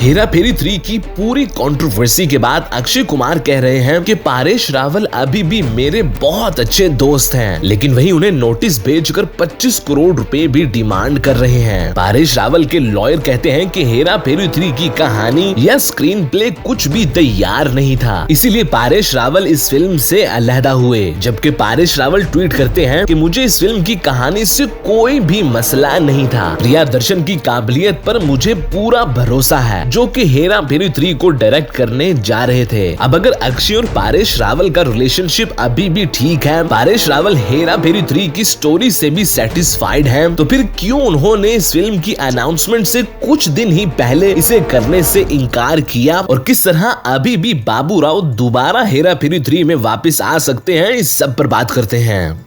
हेरा फेरी 3 की पूरी कंट्रोवर्सी के बाद अक्षय कुमार कह रहे हैं कि पारेश रावल अभी भी मेरे बहुत अच्छे दोस्त हैं, लेकिन वही उन्हें नोटिस भेजकर 25 करोड़ रुपए भी डिमांड कर रहे हैं। पारेश रावल के लॉयर कहते हैं कि हेरा फेरी 3 की कहानी या स्क्रीन प्ले कुछ भी तैयार नहीं था, इसीलिए पारेश रावल इस फिल्म से अलहदा हुए। जबकि पारेश रावल ट्वीट करते हैं कि मुझे इस फिल्म की कहानी से कोई भी मसला नहीं था, प्रियदर्शन की काबिलियत पर मुझे पूरा भरोसा है, जो कि हेरा फेरी 3 को डायरेक्ट करने जा रहे थे। अब अगर अक्षय और पारेश रावल का रिलेशनशिप अभी भी ठीक है, पारेश रावल हेरा फेरी 3 की स्टोरी से भी सेटिस्फाइड हैं, तो फिर क्यों उन्होंने इस फिल्म की अनाउंसमेंट से कुछ दिन ही पहले इसे करने से इनकार किया, और किस तरह अभी भी बाबू राव दोबारा हेरा फेरी 3 में वापस आ सकते हैं, इस सब पर बात करते हैं।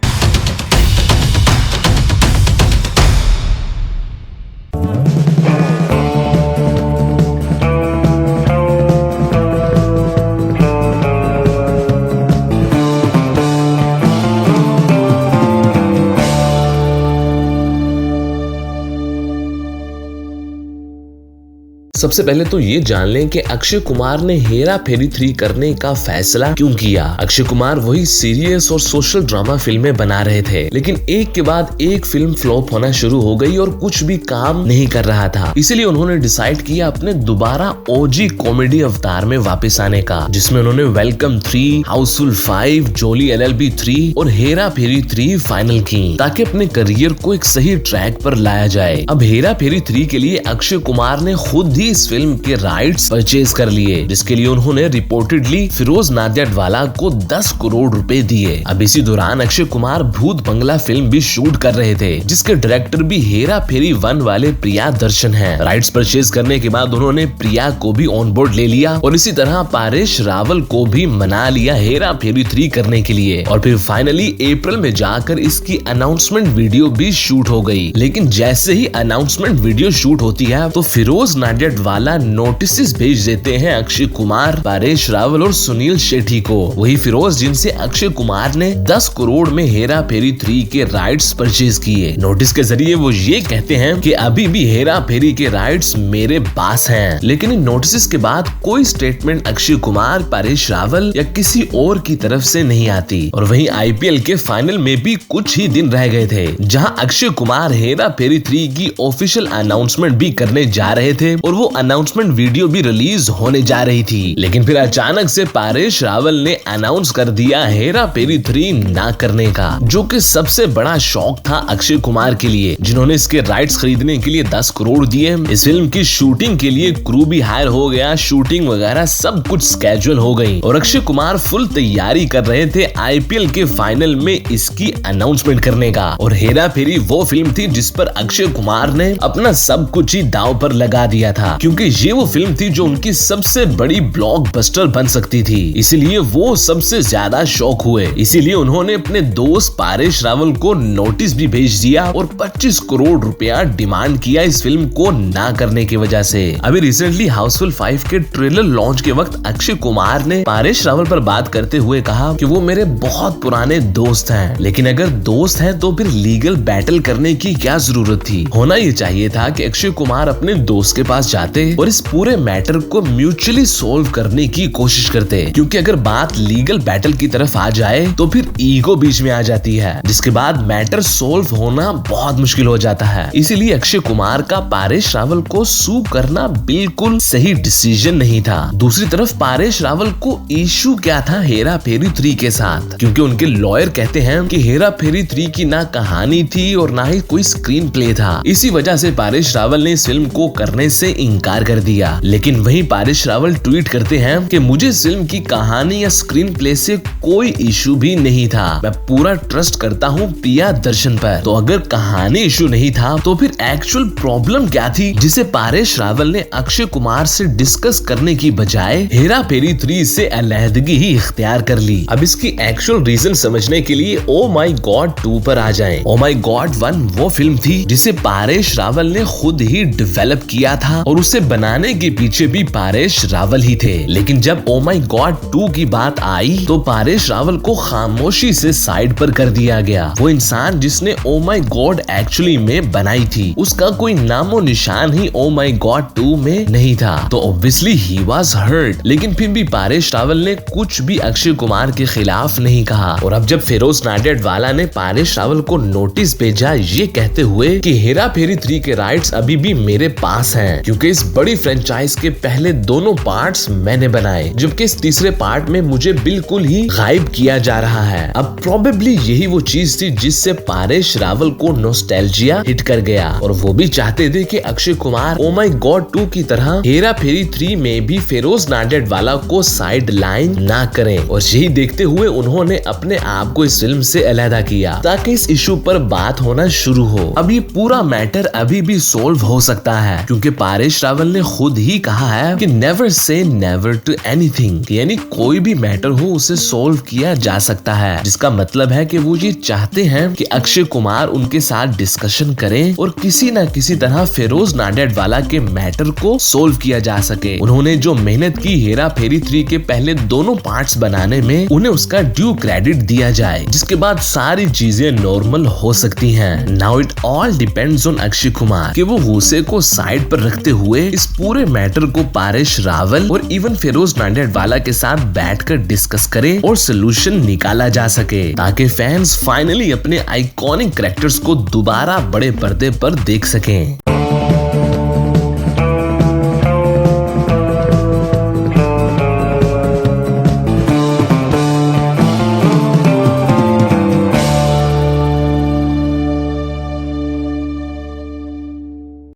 सबसे पहले तो ये जान लें कि अक्षय कुमार ने हेरा फेरी 3 करने का फैसला क्यों किया। अक्षय कुमार वही सीरियस और सोशल ड्रामा फिल्में बना रहे थे, लेकिन एक के बाद एक फिल्म फ्लॉप होना शुरू हो गई और कुछ भी काम नहीं कर रहा था। इसीलिए उन्होंने डिसाइड किया अपने दोबारा ओजी कॉमेडी अवतार में वापस आने का, जिसमें उन्होंने वेलकम 3, हाउसफुल 5, जोली LLB 3 और हेरा फेरी 3 फाइनल की, ताकि अपने करियर को एक सही ट्रैक पर लाया जाए। अब हेरा फेरी 3 के लिए अक्षय कुमार ने खुद ही इस फिल्म के राइट्स परचेज कर लिए, जिसके लिए उन्होंने रिपोर्टेडली फिरोज नाडियाडवाला को 10 करोड़ रुपए दिए। अब इसी दौरान अक्षय कुमार भूत बंगला फिल्म भी शूट कर रहे थे, जिसके डायरेक्टर भी हेरा फेरी 1 वाले प्रियदर्शन हैं। राइट्स परचेज करने के बाद उन्होंने प्रिया को भी ऑन बोर्ड ले लिया और इसी तरह पारेश रावल को भी मना लिया हेरा फेरी 3 करने के लिए। और फिर फाइनली अप्रैल में जाकर इसकी अनाउंसमेंट वीडियो भी शूट हो गई। लेकिन जैसे ही अनाउंसमेंट वीडियो शूट होती है तो फिरोज नाडियाडवाला नोटिस भेज देते हैं अक्षय कुमार, पारेश रावल और सुनील शेट्टी को। वही फिरोज जिनसे अक्षय कुमार ने 10 करोड़ में हेरा फेरी 3 के राइट्स परचेज किए। नोटिस के जरिए वो ये कहते हैं कि अभी भी हेरा फेरी के राइट्स मेरे पास हैं। लेकिन इन नोटिस के बाद कोई स्टेटमेंट अक्षय कुमार, पारेश रावल या किसी और की तरफ से नहीं आती। और वहीं IPL के फाइनल में भी कुछ ही दिन रह गए थे, जहां अक्षय कुमार हेरा फेरी 3 की ऑफिशियल अनाउंसमेंट भी करने जा रहे थे और वो अनाउंसमेंट वीडियो भी रिलीज होने जा रही थी। लेकिन फिर अचानक से पारेश रावल ने अनाउंस कर दिया हेरा फेरी 3 ना करने का, जो कि सबसे बड़ा शॉक था अक्षय कुमार के लिए, जिन्होंने इसके राइट्स खरीदने के लिए 10 करोड़ दिए। इस फिल्म की शूटिंग के लिए क्रू भी हायर हो गया, शूटिंग वगैरह सब कुछ स्केड्यूल हो गई और अक्षय कुमार फुल तैयारी कर रहे थे IPL के फाइनल में इसकी अनाउंसमेंट करने का। और हेरा फेरी वो फिल्म थी जिस पर अक्षय कुमार ने अपना सब कुछ ही दांव पर लगा दिया था, क्योंकि ये वो फिल्म थी जो उनकी सबसे बड़ी ब्लॉकबस्टर बन सकती थी। इसीलिए वो सबसे ज्यादा शॉक हुए। इसीलिए उन्होंने अपने दोस्त पारेश रावल को नोटिस भी भेज दिया और 25 करोड़ रुपया डिमांड किया इस फिल्म को ना करने की वजह से। अभी रिसेंटली हाउसफुल 5 के ट्रेलर लॉन्च के वक्त अक्षय कुमार ने पारेश रावल पर बात करते हुए कहा कि वो मेरे बहुत पुराने दोस्त हैं, लेकिन अगर दोस्त हैं तो फिर लीगल बैटल करने की क्या जरूरत थी। होना ये चाहिए था कि अक्षय कुमार अपने दोस्त के पास जाते और इस पूरे मैटर को म्यूचुअली सोल्व करने की कोशिश करते, क्योंकि अगर बात लीगल बैटल की तरफ आ जाए तो फिर ईगो बीच में आ जाती है, जिसके बाद मैटर सोल्व होना बहुत मुश्किल हो जाता है। इसीलिए अक्षय कुमार का पारेश रावल को सू करना बिल्कुल सही डिसीजन नहीं था। दूसरी तरफ पारेश रावल को इशू क्या था हेरा फेरी 3 के साथ, क्योंकि उनके लॉयर कहते हैं कि हेरा फेरी 3 की ना कहानी थी और ना ही कोई स्क्रीन प्ले था। इसी वजह से पारेश रावल ने इस फिल्म को करने से इनकार कर दिया। लेकिन वहीं पारेश रावल ट्वीट करते हैं कि मुझे इस फिल्म की कहानी या स्क्रीन प्ले से कोई इशू भी नहीं था, मैं पूरा ट्रस्ट करता हूँ प्रियदर्शन पर। तो अगर कहानी इशू नहीं था तो फिर एक्चुअल प्रॉब्लम क्या थी, जिसे पारेश रावल ने अक्षय कुमार से डिस्कस करने की बजाय हेरा फेरी 3 से अलहदगी ही इख्तियार कर ली। अब इसकी एक्चुअल रीजन समझने के लिए ओ माई गॉड 2 पर आ जाएं। ओ माई गॉड 1 वो फिल्म थी जिसे पारेश रावल ने खुद ही डेवलप किया था और उसे बनाने के पीछे भी पारेश रावल ही थे। लेकिन जब ओ माई गॉड 2 की बात आई तो पारेश रावल को खामोशी से साइड पर कर दिया गया। वो इंसान जिसने ओ माई गॉड एक्चुअली में बनाई थी, उसका कोई नामो निशान ही ओ माई गॉड 2 में नहीं था। तो ऑब्वियसली ही वाज हर्ट। लेकिन फिर भी पारेश रावल ने कुछ भी अक्षय कुमार के खिलाफ नहीं कहा। और अब जब फिरोज नाडियाडवाला ने पारेश रावल को नोटिस भेजा ये कहते हुए कि हेरा फेरी 3 के राइट्स अभी भी मेरे पास हैं, क्योंकि इस बड़ी फ्रेंचाइज के पहले दोनों पार्ट्स मैंने बनाए, जबकि इस तीसरे पार्ट में मुझे बिल्कुल ही गायब किया जा रहा है। अब प्रोबेबली यही वो चीज थी जिससे पारेश रावल को नॉस्टैल्जिया हिट कर गया और वो भी चाहते थे कि अक्षय कुमार ओ माई गॉड 2 की तरह हेरा फेरी 3 में भी फिरोज नाडियाडवाला को साइड लाइन ना करें। और यही देखते हुए उन्होंने अपने आप को इस फिल्म से अलहदा किया ताकि इस इशू पर बात होना शुरू हो। अब ये पूरा मैटर अभी भी सोल्व हो सकता है, क्योंकि पारेश रावल ने खुद ही कहा है कि never say never to anything, यानी कोई भी मैटर हो उसे सोल्व किया जा सकता है। जिसका मतलब है कि वो ये चाहते हैं कि अक्षय कुमार उनके साथ डिस्कशन करें और किसी न किसी तरह फिरोज नाडियाडवाला के मैटर को सोल्व किया जा सके। उन्होंने जो मेहनत की हेरा फेरी 3 के पहले दोनों पार्ट्स बनाने में, उन्हें उसका ड्यू क्रेडिट दिया जाए, जिसके बाद सारी चीजें नॉर्मल हो सकती हैं। Now it all depends on Akshay Kumar कि वो गुस्से को साइड पर रखते हुए इस पूरे मैटर को पारेश रावल और इवन फिरोज नाडियाडवाला के साथ बैठकर डिस्कस करें और सोल्यूशन निकाला जा सके, ताकि फैंस फाइनली अपने आइकॉनिक कैरेक्टर्स को दोबारा बड़े पर्दे पर देख सकें।